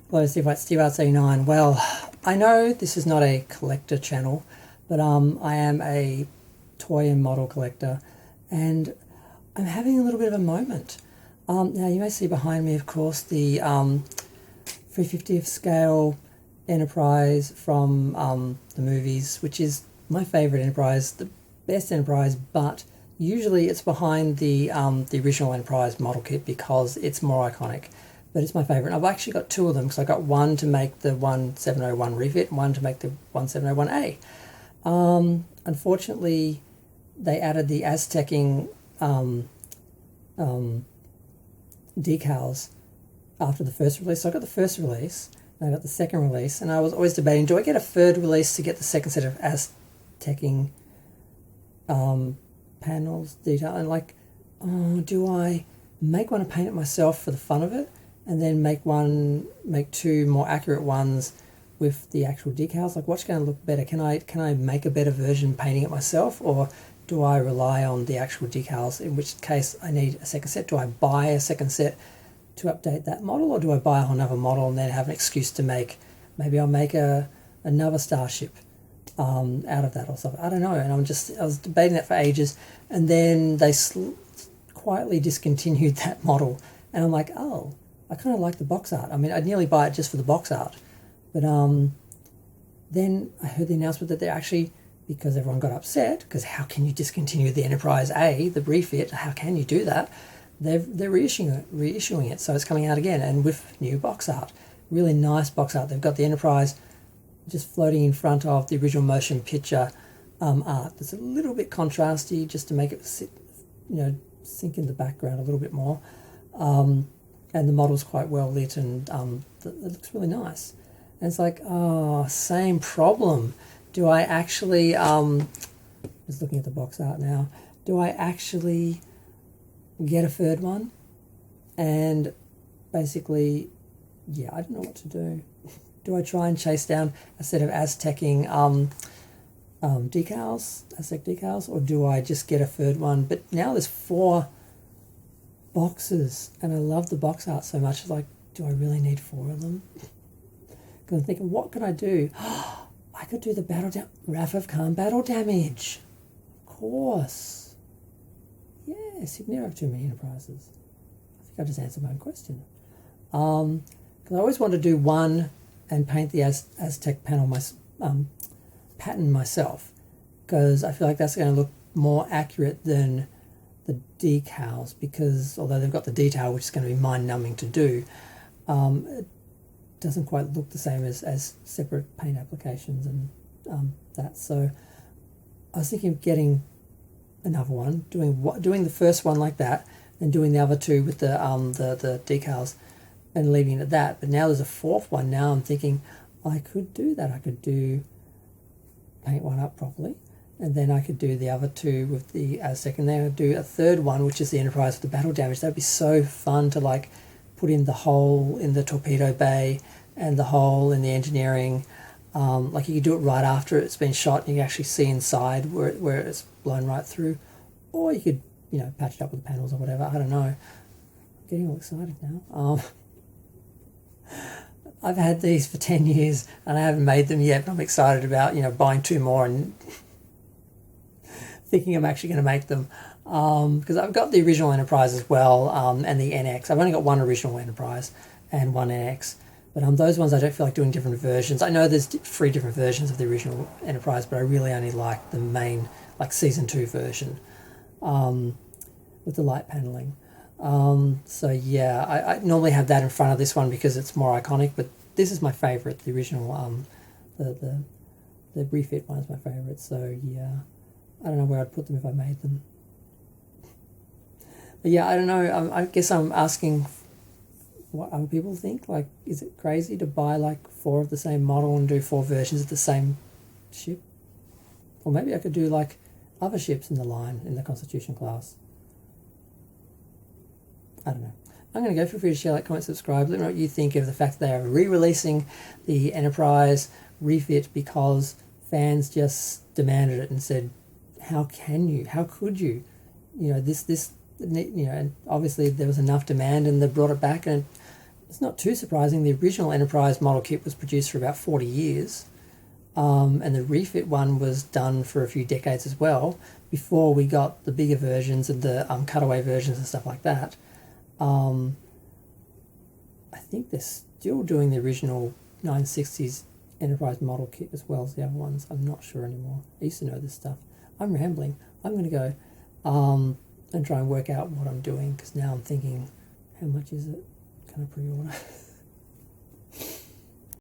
Hello, Steve Arts 89. Well, I know this is not a collector channel, but I am a toy and model collector, and I'm having a little bit of a moment. Now, you may see behind me, of course, the 350th scale Enterprise from the movies, which is my favourite Enterprise, the best Enterprise, but usually it's behind the original Enterprise model kit because it's more iconic. But it's my favourite. I've actually got two of them because I got one to make the 1701 refit and one to make the 1701A. Unfortunately, they added the Aztecing decals after the first release. So I got the first release, and I got the second release, and I was always debating, do I get a third release to get the second set of Aztecing panels detail? And like, do I make one and paint it myself for the fun of it, and then make two more accurate ones with the actual decals? Like, what's going to look better? Can I make a better version painting it myself, or do I rely on the actual decals, in which case I need a second set? Do I buy a second set to update that model, or do I buy another model and then have an excuse to maybe I'll make another starship out of that or something? I don't know. And I was debating that for ages, and then they quietly discontinued that model, and I'm like, oh, I kind of like the box art. I mean, I'd nearly buy it just for the box art. But then I heard the announcement that they're actually, because everyone got upset, because how can you discontinue the Enterprise A, the refit? How can you do that? They're reissuing it, so it's coming out again, and with new box art. Really nice box art. They've got the Enterprise just floating in front of the original motion picture art. That's a little bit contrasty, just to make it sink in the background a little bit more. And the model's quite well lit, and it looks really nice. And it's like, same problem. Do I actually, just looking at the box art now, do I actually get a third one? And basically, yeah, I don't know what to do. Do I try and chase down a set of Aztecing Aztec decals, or do I just get a third one? But now there's 4 boxes, and I love the box art so much. It's like, do I really need 4 of them? Because I'm thinking, what could I do? I could do the Wrath of Khan battle damage. Of course. Yes, you can never have too many Enterprises. I think I just answered my own question. Because I always want to do one and paint the Aztec panel pattern myself, because I feel like that's going to look more accurate than the decals, because although they've got the detail, which is going to be mind-numbing to do, it doesn't quite look the same as separate paint applications and that. So I was thinking of getting another one, doing the first one like that, and doing the other 2 with the decals, and leaving it at that. But now there's a 4th one. Now I'm thinking I could do that. I could paint one up properly, and then I could do the other 2 with the Aztec, and then I'd do a 3rd one, which is the Enterprise with the battle damage. That'd be so fun to like put in the hole in the torpedo bay and the hole in the engineering. Like, you could do it right after it's been shot, and you can actually see inside where it's blown right through. Or you could, patch it up with the panels or whatever. I don't know. I'm getting all excited now. I've had these for 10 years and I haven't made them yet, but I'm excited about, buying 2 more and thinking I'm actually going to make them. Because I've got the original Enterprise as well, and the NX. I've only got one original Enterprise and one NX. But those ones I don't feel like doing different versions. I know there's 3 different versions of the original Enterprise, but I really only like the main, like Season 2 version, with the light paneling. So yeah, I normally have that in front of this one because it's more iconic, but this is my favourite, the original, the refit one is my favourite. So yeah, I don't know where I'd put them if I made them. But yeah, I don't know, I guess I'm asking what other people think. Like, is it crazy to buy like 4 of the same model and do 4 versions of the same ship? Or maybe I could do like other ships in the line in the Constitution class. I don't know. I'm going to go. Feel free to share, like, comment, subscribe. Let me know what you think of the fact that they are re-releasing the Enterprise refit because fans just demanded it and said, how can you? How could you? And obviously there was enough demand and they brought it back, and it's not too surprising. The original Enterprise model kit was produced for about 40 years, and the refit one was done for a few decades as well, before we got the bigger versions and the cutaway versions and stuff like that. I think they're still doing the original 960s Enterprise model kit as well as the other ones. I'm not sure anymore. I used to know this stuff. I'm rambling. I'm going to go and try and work out what I'm doing, because now I'm thinking, how much is it? Can I pre-order?